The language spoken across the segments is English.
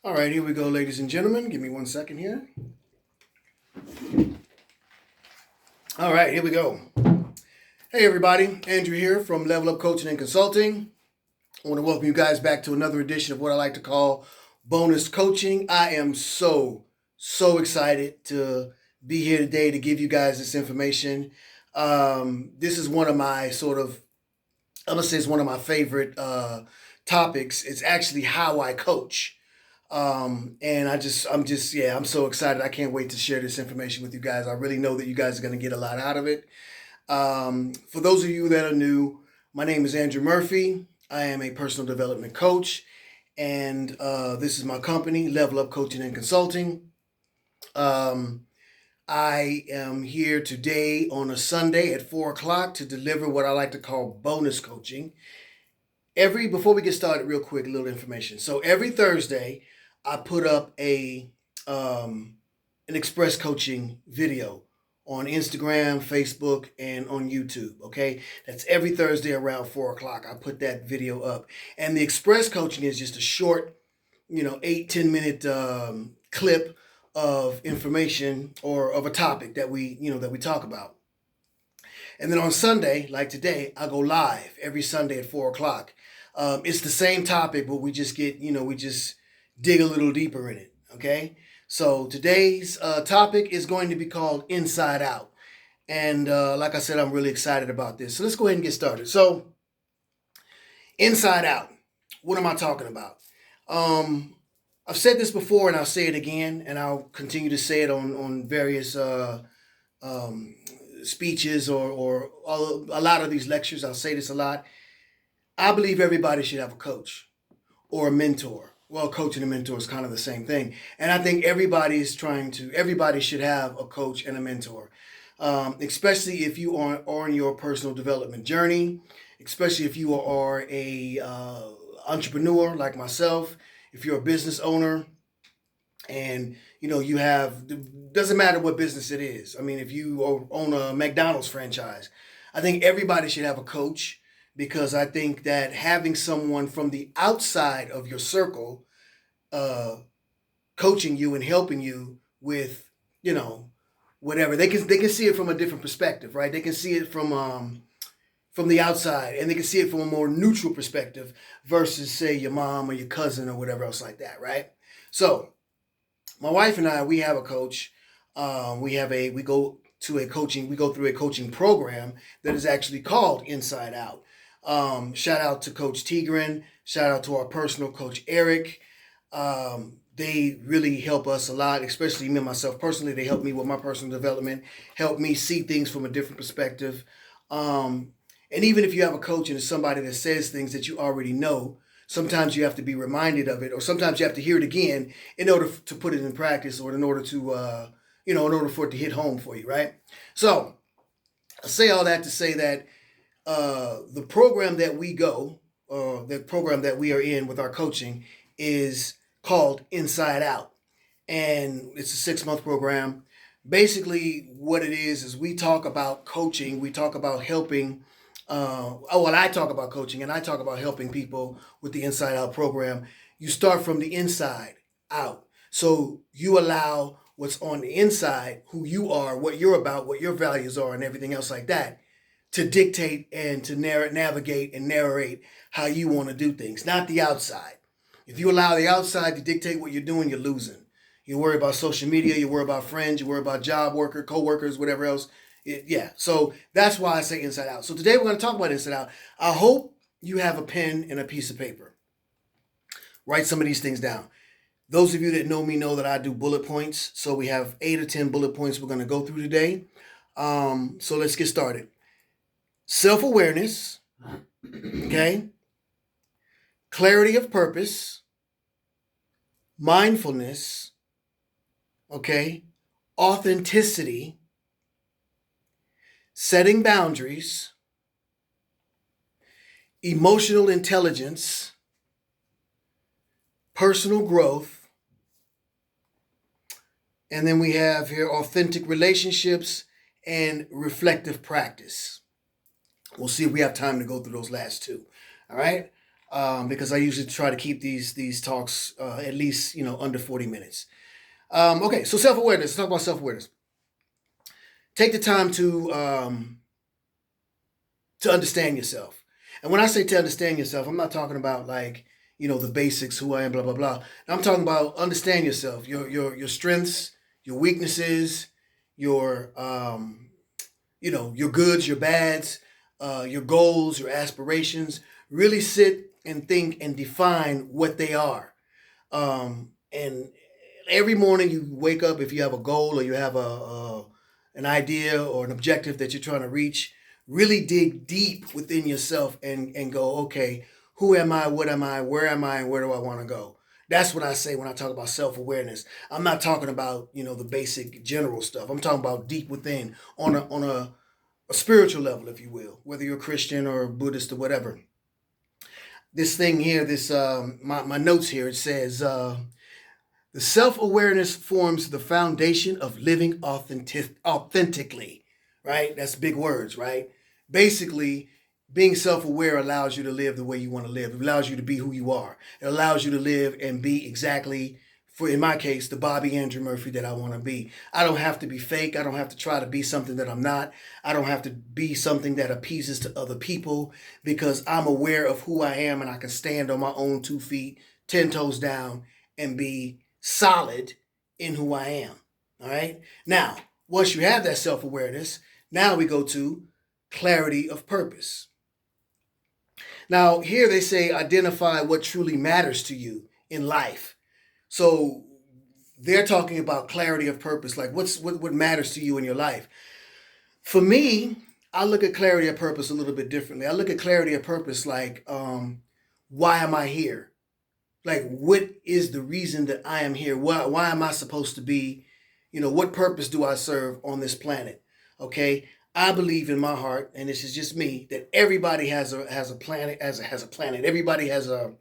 All right, here we go, ladies and gentlemen. Give me 1 second here. All right, here we go. Hey, everybody. Andrew here from Level Up Coaching and Consulting. I want to welcome you guys back to another edition of what I like to call bonus coaching. I am so excited to be here today to give you guys this information. This is one of my I'm going to say it's one of my favorite topics. It's actually how I coach. And I'm so excited. I can't wait to share this information with you guys. I really know that you guys are going to get a lot out of it. For those of you that are new, my name is Andrew Murphy. I am a personal development coach, and this is my company, Level Up Coaching and Consulting. I am here today on a Sunday at 4 o'clock to deliver what I like to call bonus coaching. Before we get started, real quick, a little information. So every Thursday, I put up an express coaching video on Instagram, Facebook, and on YouTube. Okay, that's every Thursday around 4 o'clock. I put that video up, and the express coaching is just a short, 8-10 minute clip of information or of a topic that we talk about. And then on Sunday, like today, I go live every Sunday at 4 o'clock. It's the same topic, but we just dig a little deeper in it, okay? So today's topic is going to be called Inside Out. And like I said, I'm really excited about this. So let's go ahead and get started. So Inside Out, what am I talking about? I've said this before and I'll say it again, and I'll continue to say it on various speeches or a lot of these lectures. I'll say this a lot. I believe everybody should have a coach or a mentor. Well, coach and a mentor is kind of the same thing. And I think everybody should have a coach and a mentor, especially if you are on your personal development journey, especially if you are a entrepreneur like myself, if you're a business owner and doesn't matter what business it is. I mean, if you own a McDonald's franchise, I think everybody should have a coach, because I think that having someone from the outside of your circle coaching you and helping you with, whatever, they can see it from a different perspective, right? They can see it from the outside, and they can see it from a more neutral perspective versus, say, your mom or your cousin or whatever else like that, right? So my wife and I, we have a coach. We go through a coaching program that is actually called Inside Out. Shout out to Coach Tigran. Shout out to our personal coach, Eric. They really help us a lot, especially me and myself personally. They help me with my personal development, help me see things from a different perspective. And even if you have a coach and it's somebody that says things that you already know, sometimes you have to be reminded of it, or sometimes you have to hear it again in order to put it in practice, or in order for it to hit home for you, right? So I say all that to say that the program that we are in with our coaching is called Inside Out. And it's a 6-month program. Basically, what it is we talk about coaching. We talk about helping. I talk about coaching, and I talk about helping people with the Inside Out program. You start from the inside out. So you allow what's on the inside, who you are, what you're about, what your values are, and everything else like that, to dictate and to navigate and narrate how you want to do things, not the outside. If you allow the outside to dictate what you're doing, you're losing. You worry about social media, you worry about friends, you worry about co-workers, whatever else. So that's why I say Inside Out. So today we're going to talk about Inside Out. I hope you have a pen and a piece of paper. Write some of these things down. Those of you that know me know that I do bullet points. So we have 8 or 10 bullet points we're going to go through today. So let's get started. Self-awareness, okay? Clarity of purpose, mindfulness, okay? Authenticity, setting boundaries, emotional intelligence, personal growth, and then we have here authentic relationships and reflective practice. We'll see if we have time to go through those last two. All right. because I usually try to keep these talks at least under 40 minutes. Okay, so self-awareness. Let's talk about self-awareness. Take the time to understand yourself. And when I say to understand yourself, I'm not talking about like the basics, who I am, blah blah blah. I'm talking about understand yourself, your strengths, your weaknesses, your your goods, your bads, your goals, your aspirations. Really sit and think and define what they are. And every morning you wake up, if you have a goal or you have a an idea or an objective that you're trying to reach, really dig deep within yourself and go, okay, who am I? What am I? Where am I? And where do I want to go? That's what I say when I talk about self-awareness. I'm not talking about the basic general stuff. I'm talking about deep within on a spiritual level, if you will, whether you're a Christian or a Buddhist or whatever. This thing here, this my notes here, it says the self-awareness forms the foundation of living authentically, right? That's big words, right? Basically, being self-aware allows you to live the way you want to live. It allows you to be who you are. It allows you to live and be exactly, for in my case, the Bobby Andrew Murphy that I want to be. I don't have to be fake. I don't have to try to be something that I'm not. I don't have to be something that appeases to other people, because I'm aware of who I am and I can stand on my own 2 feet, 10 toes down, and be solid in who I am. All right. Now, once you have that self-awareness, now we go to clarity of purpose. Now, here they say identify what truly matters to you in life. So they're talking about clarity of purpose, like what matters to you in your life. For me, I look at clarity of purpose a little bit differently. I look at clarity of purpose like, why am I here? Like, what is the reason that I am here? Why am I supposed to be? What purpose do I serve on this planet? Okay, I believe in my heart, and this is just me, that everybody has a planet, has a planet. Everybody has a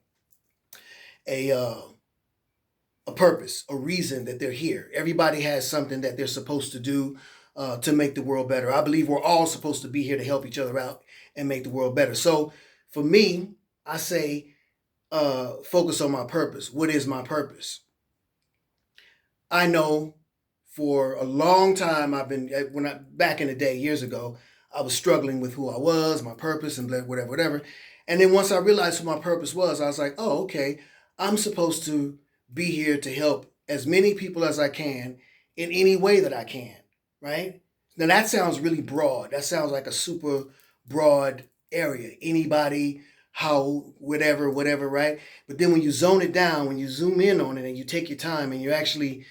uh, a purpose, a reason that they're here. Everybody has something that they're supposed to do to make the world better. I believe we're all supposed to be here to help each other out and make the world better. So for me, I say focus on my purpose. What is my purpose? I know for a long time I've been back in the day years ago, I was struggling with who I was, my purpose, and whatever, whatever. And then once I realized who my purpose was, I was like, oh, okay, I'm supposed to be here to help as many people as I can in any way that I can, right? Now that sounds really broad. That sounds like a super broad area. Anybody, how, whatever, whatever, right? But then when you zone it down, when you zoom in on it and you take your time and you actually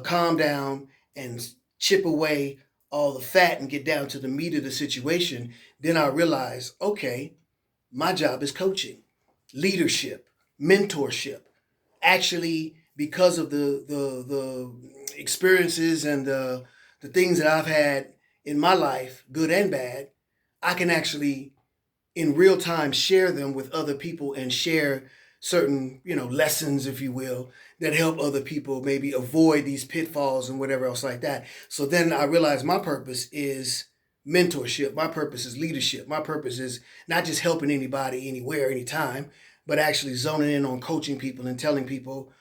calm down and chip away all the fat and get down to the meat of the situation, then I realize, okay, my job is coaching, leadership, mentorship. Actually, because of the experiences and the things that I've had in my life, good and bad, I can actually in real time share them with other people and share certain lessons, if you will, that help other people maybe avoid these pitfalls and whatever else like that. So then I realized my purpose is mentorship. My purpose is leadership. My purpose is not just helping anybody anywhere anytime, but actually zoning in on coaching people and telling people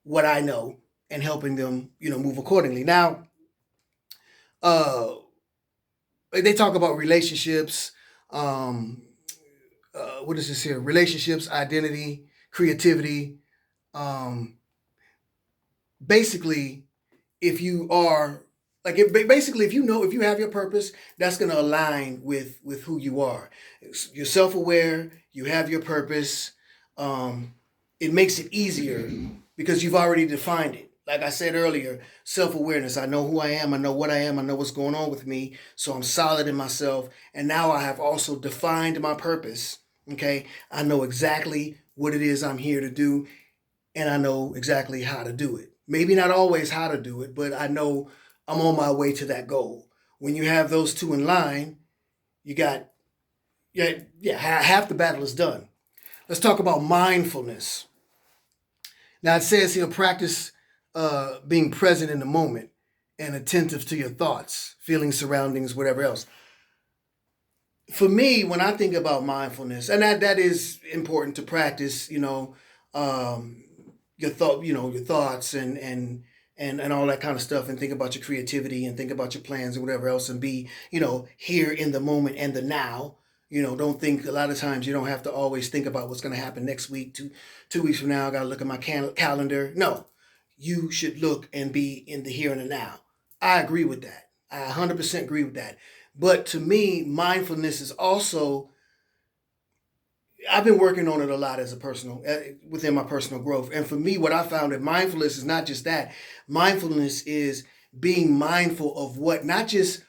what I know and helping them move accordingly. Now uh they talk about relationships. um what is this here? Relationships, identity, creativity. Um, basically, if you are basically, if you have your purpose, that's going to align with who you are. You're self-aware. You have your purpose. It makes it easier because you've already defined it. Like I said earlier, self-awareness. I know who I am. I know what I am. I know what's going on with me. So I'm solid in myself. And now I have also defined my purpose. Okay. I know exactly what it is I'm here to do, and I know exactly how to do it. Maybe not always how to do it, but I know I'm on my way to that goal. When you have those two in line, you got, half the battle is done. Let's talk about mindfulness. Now it says here, practice being present in the moment, and, attentive to your thoughts, feelings, surroundings, whatever else. For me, when I think about mindfulness, and that is important to practice, um, your thoughts and all that kind of stuff, and think about your creativity and think about your plans and whatever else, and be, here in the moment and the now. Don't think, a lot of times you don't have to always think about what's going to happen next week, 2 weeks from now. I got to look at my calendar. No, you should look and be in the here and the now. I agree with that. I 100% agree with that. But to me, mindfulness is also, I've been working on it a lot as a personal, within my personal growth. And for me, what I found that mindfulness is not just that. Mindfulness is being mindful of what, not just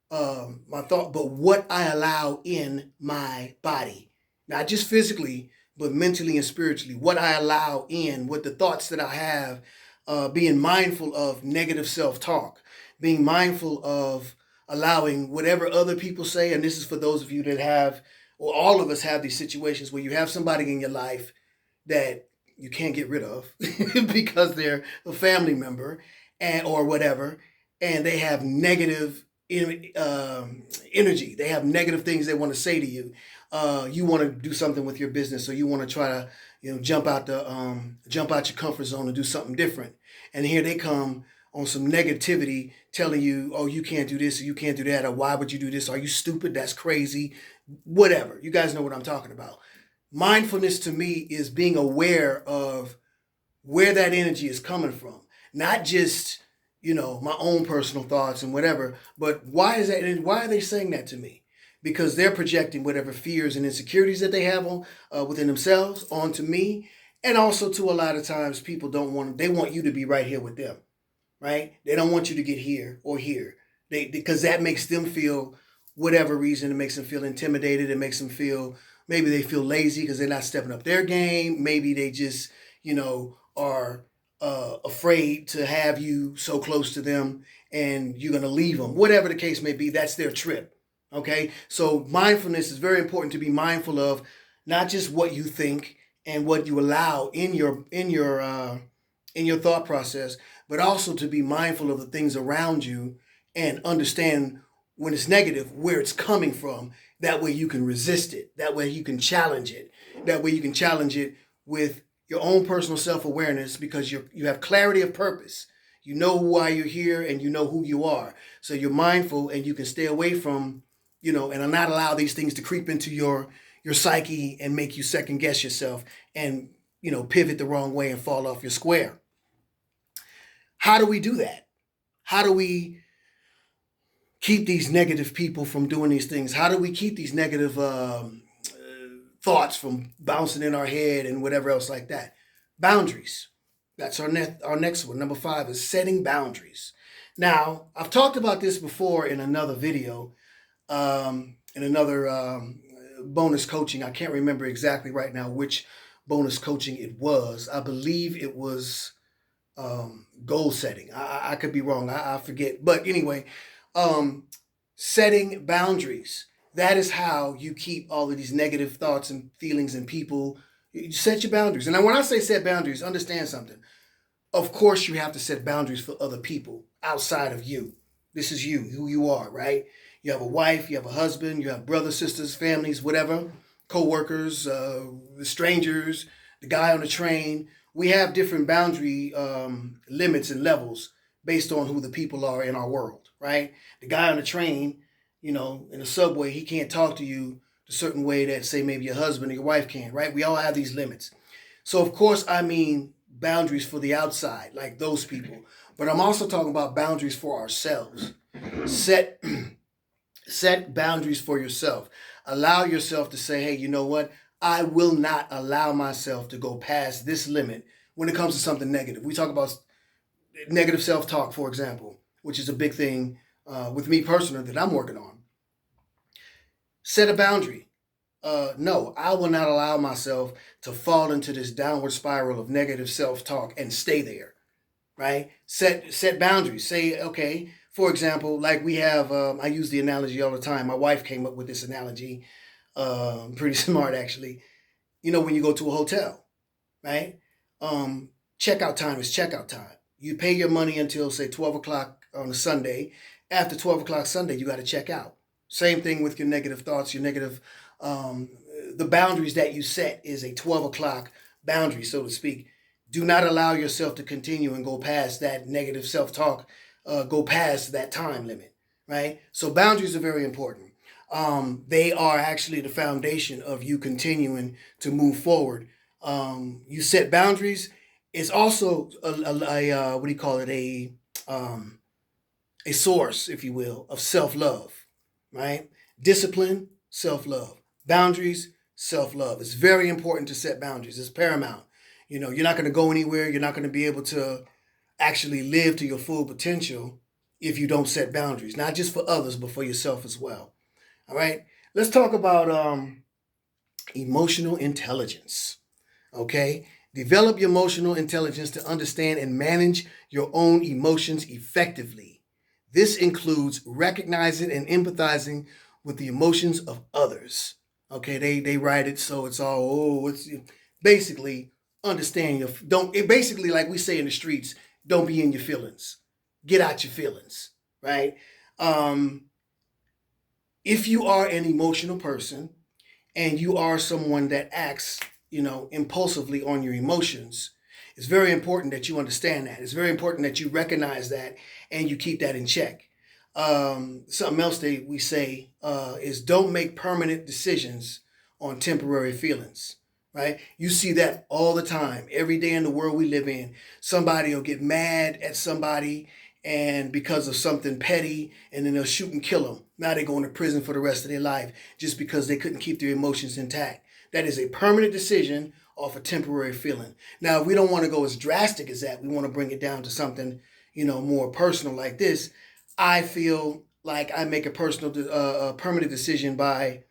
my thought, but what I allow in my body, not just physically, but mentally and spiritually. What I allow in, what the thoughts that I have, being mindful of negative self-talk, being mindful of allowing whatever other people say. And this is for those of you that have, or all of us have, these situations where you have somebody in your life that you can't get rid of because they're a family member and or whatever, and they have negative energy. They have negative things they want to say to you. You want to do something with your business, or you want to try to, jump out your comfort zone and do something different. And here they come on some negativity, telling you, oh, you can't do this, or you can't do that, or why would you do this? Are you stupid? That's crazy. Whatever. You guys know what I'm talking about. Mindfulness to me is being aware of where that energy is coming from, not just, my own personal thoughts and whatever, but why is that? Why are they saying that to me? Because they're projecting whatever fears and insecurities that they have on, within themselves onto me. And also, to a lot of times, people they want you to be right here with them, right? They don't want you to get here or here. Because that makes them feel, whatever reason, it makes them feel intimidated. It makes them feel, maybe they feel lazy because they're not stepping up their game. Maybe they just, are afraid to have you so close to them and you're going to leave them. Whatever the case may be, that's their trip. Okay? So mindfulness is very important, to be mindful of not just what you think and what you allow in your thought process, but also to be mindful of the things around you and understand when it's negative, where it's coming from. That way you can resist it. That way you can challenge it. That way you can challenge it with your own personal self-awareness, because you have clarity of purpose. You know why you're here and you know who you are. So you're mindful and you can stay away from, and not allow these things to creep into your psyche and make you second guess yourself and, pivot the wrong way and fall off your square. How do we do that? How do we keep these negative people from doing these things? How do we keep these negative thoughts from bouncing in our head and whatever else like that? Boundaries. That's our next one. Number 5 is setting boundaries. Now, I've talked about this before in another video, in another bonus coaching. I can't remember exactly right now which bonus coaching it was. I believe it was goal setting. I could be wrong. I forget. But anyway, setting boundaries. That is how you keep all of these negative thoughts and feelings and people. You set your boundaries. And when I say set boundaries, understand something. Of course, you have to set boundaries for other people outside of you. This is you, who you are, right? You have a wife, you have a husband, you have brothers, sisters, families, whatever, co-workers, strangers, the guy on the train. We have different boundary limits and levels based on who the people are in our world, right? The guy on the train, in the subway, he can't talk to you a certain way that, say, maybe your husband or your wife can, right? We all have these limits. So, of course, I mean boundaries for the outside, like those people. But I'm also talking about boundaries for ourselves. Set boundaries for yourself. Allow yourself to say, hey, you know what? I will not allow myself to go past this limit when it comes to something negative. We talk about negative self-talk, for example, which is a big thing with me personally that I'm working on. Set a boundary. No, I will not allow myself to fall into this downward spiral of negative self-talk and stay there, right? Set boundaries. Say, okay, for example, like we have, I use the analogy all the time. My wife came up with this analogy, pretty smart actually. When you go to a hotel, right? Checkout time is checkout time. You pay your money until, say, 12 o'clock on a Sunday. After 12 o'clock Sunday, you got to check out. Same thing with your negative thoughts, your negative, um, the boundaries that you set is a 12 o'clock boundary, so to speak. Do not allow yourself to continue and go past that negative self talk, go past that time limit, right? So boundaries are very important. They are actually the foundation of you continuing to move forward. You set boundaries. It's also what do you call it? Um, a source, if you will, of self love, right? Discipline, self love. Boundaries, self love. It's very important to set boundaries. It's paramount. You know, you're not going to go anywhere. You're not going to be able to actually live to your full potential if you don't set boundaries, not just for others, but for yourself as well. All right. Let's talk about emotional intelligence. Okay. Develop your emotional intelligence to understand and manage your own emotions effectively. This includes recognizing and empathizing with the emotions of others. Okay, they write it so it's all it's basically understand your don't it basically like we say in the streets, don't be in your feelings. Get out your feelings, right? Um, if you are an emotional person and you are someone that acts, impulsively on your emotions, it's very important that you understand that. It's very important that you recognize that and you keep that in check. Something else we say is don't make permanent decisions on temporary feelings, right? You see that all the time, every day in the world we live in. Somebody will get mad at somebody and because of something petty, and then they'll shoot and kill them. Now they're going to prison for the rest of their life just because they couldn't keep their emotions intact. That is a permanent decision off a temporary feeling. Now, if we don't want to go as drastic as that, we want to bring it down to something, more personal like this. I feel like I make a permanent decision by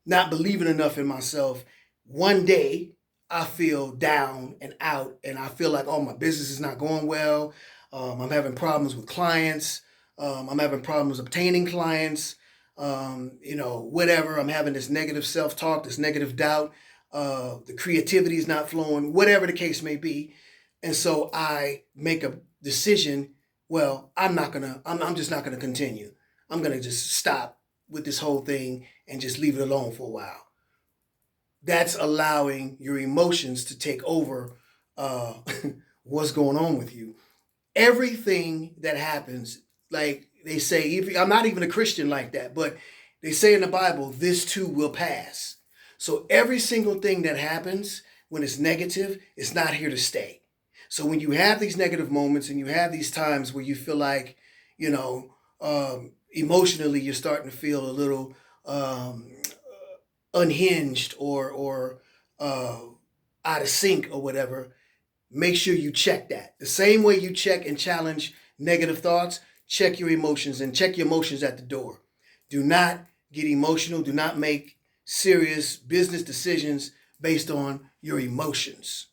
not believing enough in myself. One day, I feel down and out, and I feel like, oh, my business is not going well. I'm having problems with clients. I'm having problems obtaining clients. Whatever. I'm having this negative self-talk, this negative doubt. The creativity is not flowing, whatever the case may be. And so I make a decision. Well, I'm just not gonna continue. I'm gonna just stop with this whole thing and just leave it alone for a while. That's allowing your emotions to take over what's going on with you. Everything that happens, like they say, I'm not even a Christian like that, but they say in the Bible, this too will pass. So every single thing that happens when it's negative, it's not here to stay. So when you have these negative moments and you have these times where you feel like, emotionally you're starting to feel a little unhinged or out of sync or whatever, make sure you check that. The same way you check and challenge negative thoughts, check your emotions and check your emotions at the door. Do not get emotional. Do not make serious business decisions based on your emotions.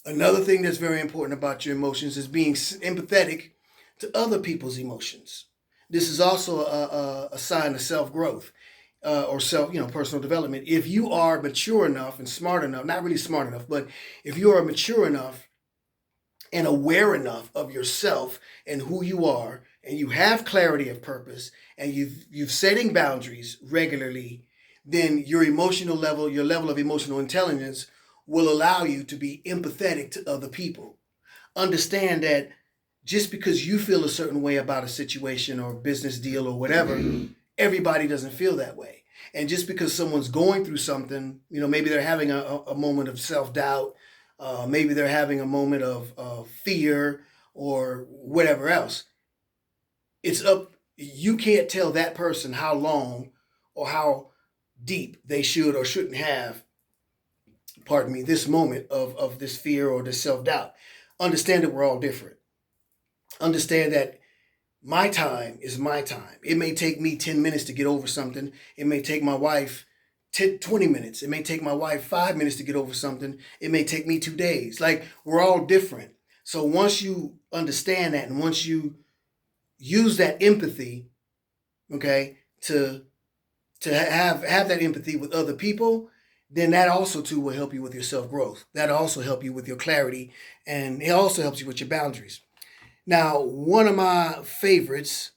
Another thing that's very important about your emotions is being empathetic to other people's emotions. This is also a sign of self-growth or personal development. If you are mature enough and smart enough, not really smart enough, but if you are mature enough and aware enough of yourself and who you are, and you have clarity of purpose, and you've setting boundaries regularly, then your level of emotional intelligence will allow you to be empathetic to other people. Understand that just because you feel a certain way about a situation or a business deal or whatever, everybody doesn't feel that way. And just because someone's going through something, maybe they're having a moment of self-doubt, maybe they're having a moment of fear or whatever else. You can't tell that person how long or how deep they should or shouldn't have, this moment of this fear or this self-doubt. Understand that we're all different. Understand that my time is my time. It may take me 10 minutes to get over something. It may take my wife 20 minutes. It may take my wife 5 minutes to get over something. It may take me 2 days. Like, we're all different. So once you understand that and once you use that empathy, okay, to have that empathy with other people, then that also too will help you with your self-growth. That also help you with your clarity, and it also helps you with your boundaries. Now, one of my favorites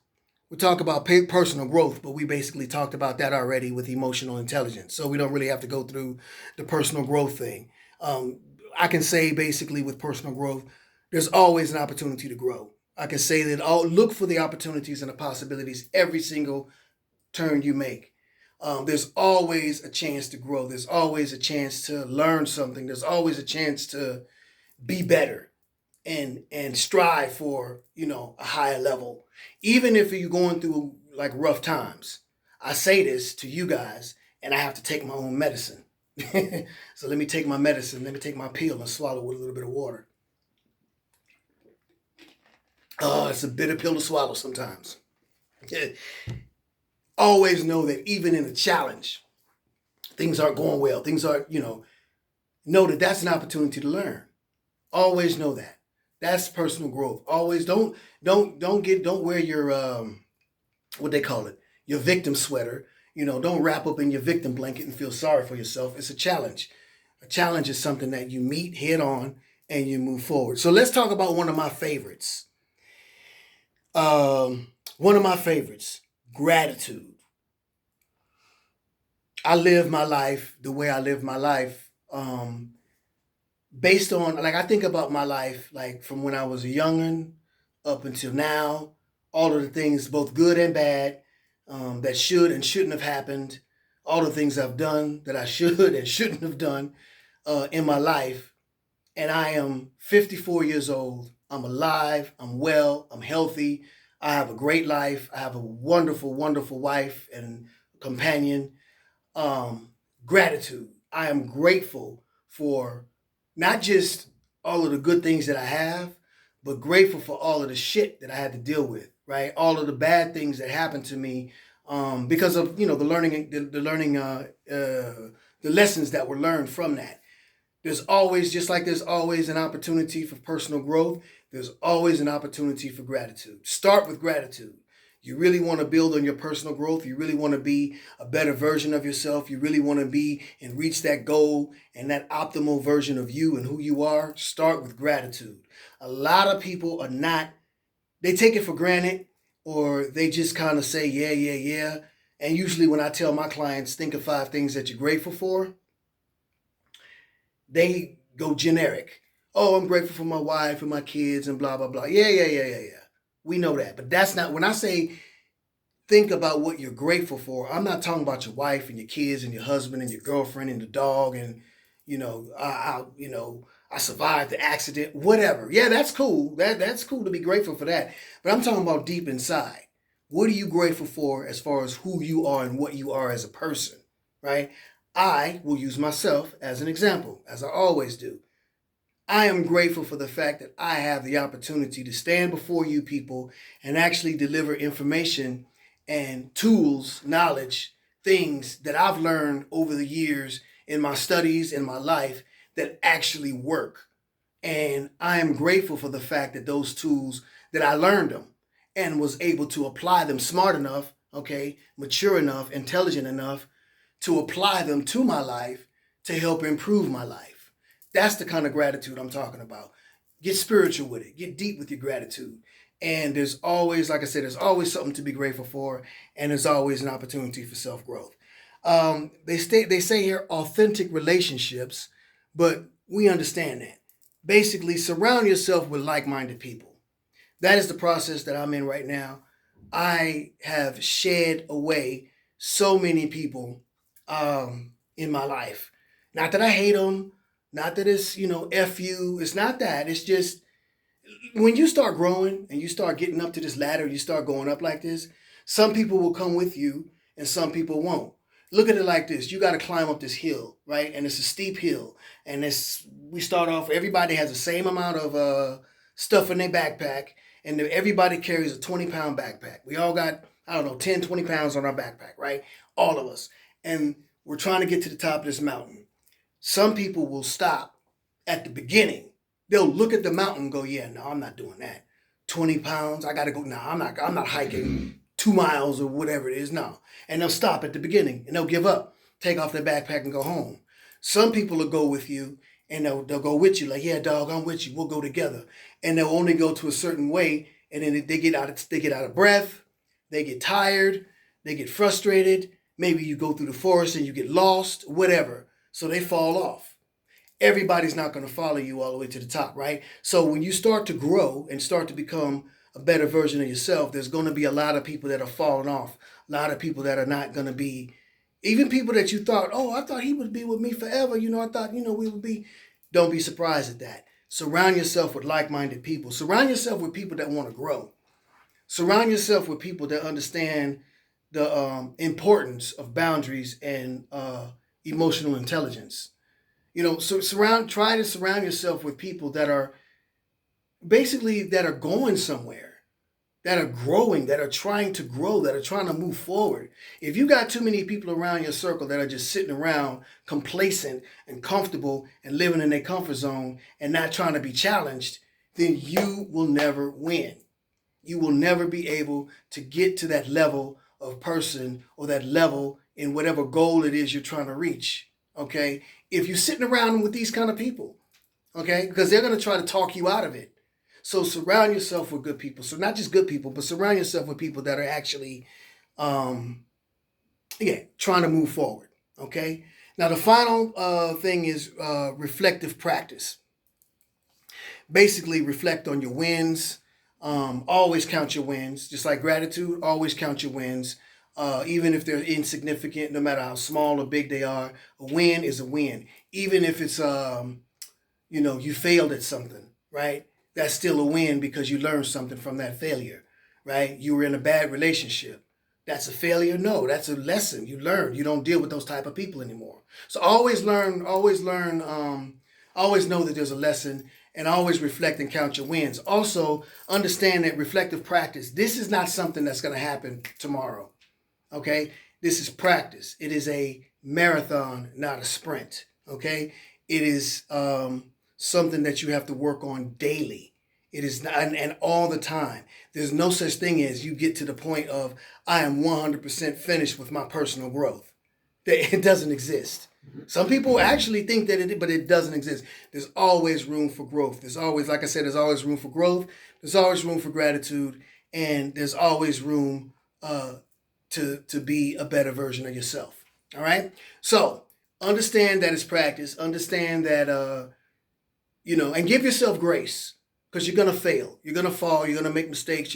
we talk about personal growth, but we basically talked about that already with emotional intelligence. So we don't really have to go through the personal growth thing. Um, I can say basically with personal growth, there's always an opportunity to grow. I can say that look for the opportunities and the possibilities every single turn you make. There's always a chance to grow. There's always a chance to learn something. There's always a chance to be better and strive for a higher level, even if you're going through like rough times. I say this to you guys, and I have to take my own medicine. So let me take my medicine. Let me take my pill and swallow with a little bit of water. Oh, it's a bitter pill to swallow sometimes. Always know that even in a challenge, things aren't going well. Things aren't, know that that's an opportunity to learn. Always know that. That's personal growth. Always don't wear your what they call it, your victim sweater. Don't wrap up in your victim blanket and feel sorry for yourself. It's a challenge. A challenge is something that you meet head on and you move forward. So let's talk about one of my favorites. One of my favorites, gratitude. I live my life the way I live my life, based on, like, I think about my life like from when I was a youngin' up until now, all of the things, both good and bad, that should and shouldn't have happened, all the things I've done that I should and shouldn't have done in my life. And I am 54 years old. I'm alive. I'm well. I'm healthy. I have a great life. I have a wonderful, wonderful wife and companion. um, Gratitude. I am grateful for not just all of the good things that I have, but grateful for all of the shit that I had to deal with, right? All of the bad things that happened to me because of the learning, the lessons that were learned from that. There's always, just like there's always an opportunity for personal growth, there's always an opportunity for gratitude. Start with gratitude. You really want to build on your personal growth. You really want to be a better version of yourself. You really want to be and reach that goal and that optimal version of you and who you are. Start with gratitude. A lot of people are not, they take it for granted, or they just kind of say, yeah, yeah, yeah. And usually when I tell my clients, think of 5 things that you're grateful for, they go generic. Oh, I'm grateful for my wife and my kids and blah, blah, blah. Yeah, yeah, yeah, yeah, yeah. We know that. But that's not, when I say think about what you're grateful for, I'm not talking about your wife and your kids and your husband and your girlfriend and the dog and, I survived the accident, whatever. Yeah, that's cool. That's cool to be grateful for that. But I'm talking about deep inside. What are you grateful for as far as who you are and what you are as a person, right? I will use myself as an example, as I always do. I am grateful for the fact that I have the opportunity to stand before you people and actually deliver information and tools, knowledge, things that I've learned over the years in my studies, in my life, that actually work. And I am grateful for the fact that those tools, that I learned them and was able to apply them smart enough, okay, mature enough, intelligent enough to apply them to my life to help improve my life. That's the kind of gratitude I'm talking about. Get spiritual with it. Get deep with your gratitude. And there's always, like I said, there's always something to be grateful for, and there's always an opportunity for self-growth. They say here authentic relationships, but we understand that. Basically, surround yourself with like-minded people. That is the process that I'm in right now. I have shed away so many people in my life. Not that I hate them, not that it's, F you. It's not that. It's just when you start growing and you start getting up to this ladder, you start going up like this, some people will come with you and some people won't. Look at it like this. You got to climb up this hill, right? And it's a steep hill. And we start off, everybody has the same amount of stuff in their backpack. And everybody carries a 20-pound backpack. We all got, I don't know, 10, 20 pounds on our backpack, right? All of us. And we're trying to get to the top of this mountain. Some people will stop at the beginning. They'll look at the mountain and go, yeah, no, I'm not doing that. 20 pounds, I got to go. No, I'm not hiking 2 miles or whatever it is. No. And they'll stop at the beginning and they'll give up, take off their backpack and go home. Some people will go with you and they'll go with you. Like, yeah, dog, I'm with you. We'll go together. And they'll only go to a certain way. And then they get out of breath. they get tired, they get frustrated. Maybe you go through the forest and you get lost, whatever. So they fall off. Everybody's not going to follow you all the way to the top, right? So when you start to grow and start to become a better version of yourself, there's going to be a lot of people that are falling off, a lot of people that are not going to be, even people that you thought, oh, I thought he would be with me forever. I thought, we would be. Don't be surprised at that. Surround yourself with like-minded people. Surround yourself with people that want to grow. Surround yourself with people that understand the importance of boundaries and emotional intelligence. So try to surround yourself with people that are going somewhere, that are growing, that are trying to grow, that are trying to move forward. If you got too many people around your circle that are just sitting around complacent and comfortable and living in their comfort zone and not trying to be challenged, then you will never win. You will never be able to get to that level of person or that level in whatever goal it is you're trying to reach. Okay? If you're sitting around with these kind of people, okay, because they're going to try to talk you out of it. So surround yourself with good people. So not just good people, but surround yourself with people that are actually, trying to move forward. Okay. Now the final thing is reflective practice. Basically, reflect on your wins. Always count your wins. Just like gratitude, always count your wins. Even if they're insignificant, no matter how small or big they are, a win is a win. Even if it's, you failed at something, right? That's still a win because you learned something from that failure, right? You were in a bad relationship. That's a failure? No, that's a lesson. You learn. You don't deal with those type of people anymore. So always learn, always know that there's a lesson, and always reflect and count your wins. Also, understand that reflective practice, this is not something that's going to happen tomorrow, okay? This is practice. It is a marathon, not a sprint, okay? It is something that you have to work on daily. It is not, and all the time. There's no such thing as you get to the point of, I am 100% finished with my personal growth. It doesn't exist. Some people actually think that it, but it doesn't exist. There's always room for growth. There's always, like I said, there's always room for growth. There's always room for gratitude, and there's always room to be a better version of yourself. All right. So understand that it's practice. Understand that and give yourself grace, because you're gonna fail. You're gonna fall. You're gonna make mistakes.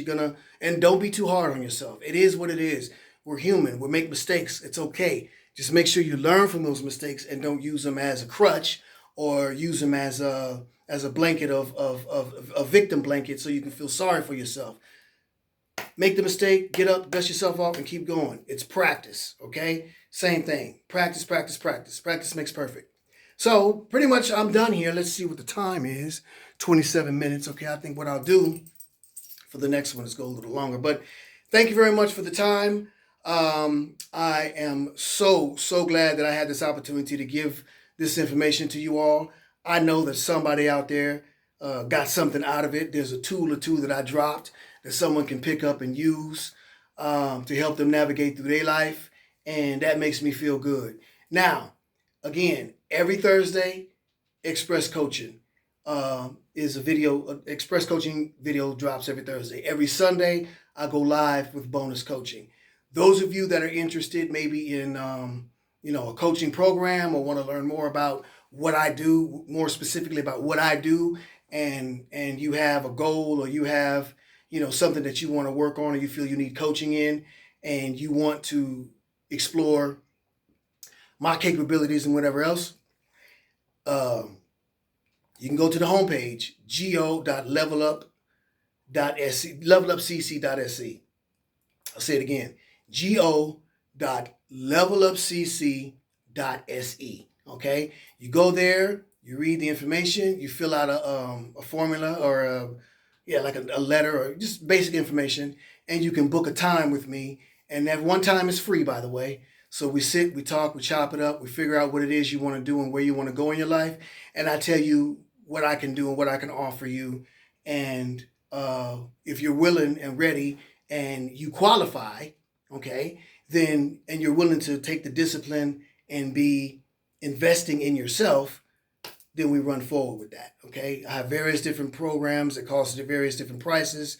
And don't be too hard on yourself. It is what it is. We're human. We make mistakes. It's okay. Just make sure you learn from those mistakes and don't use them as a crutch or use them as a blanket of a victim blanket so you can feel sorry for yourself. Make the mistake, get up, dust yourself off, and keep going. It's practice, okay? Same thing. Practice, practice, practice. Practice makes perfect. So pretty much I'm done here. Let's see what the time is. 27 minutes. Okay, I think what I'll do for the next one is go a little longer. But thank you very much for the time. I am so glad that I had this opportunity to give this information to you all. I know that somebody out there got something out of it. There's a tool or two that I dropped that someone can pick up and use to help them navigate through their life. And that makes me feel good. Now, again, every Thursday, Express Coaching is a video. Express Coaching video drops every Thursday. Every Sunday, I go live with bonus coaching. Those of you that are interested maybe in a coaching program or want to learn more about what I do, more specifically about what I do, and you have a goal or you have something that you want to work on or you feel you need coaching in, and you want to explore my capabilities and whatever else, you can go to the homepage, levelupcc.se. I'll say it again, go.levelupcc.se. Okay, you go there, you read the information, you fill out a formula or like a letter or just basic information, and you can book a time with me. And that one time is free, by the way. So we sit, we talk, we chop it up, we figure out what it is you want to do and where you want to go in your life, and I tell you what I can do and what I can offer you. And if you're willing and ready and you qualify, okay, then, and you're willing to take the discipline and be investing in yourself, then we run forward with that, okay? I have various different programs that cost various different prices,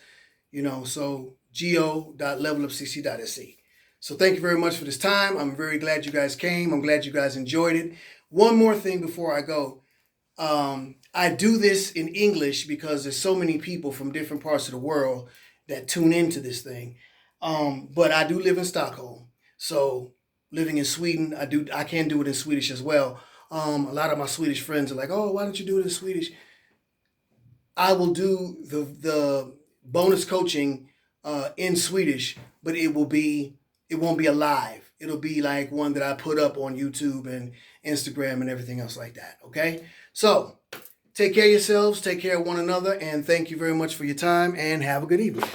so go.levelupcc.se. So thank you very much for this time. I'm very glad you guys came. I'm glad you guys enjoyed it. One more thing before I go. I do this in English because there's so many people from different parts of the world that tune into this thing. But I do live in Stockholm. So living in Sweden, I can do it in Swedish as well. A lot of my Swedish friends are like, "Oh, why don't you do it in Swedish?" I will do the bonus coaching in Swedish, but it won't be a live. It'll be like one that I put up on YouTube and Instagram and everything else like that. Okay? So take care of yourselves, take care of one another, and thank you very much for your time, and have a good evening.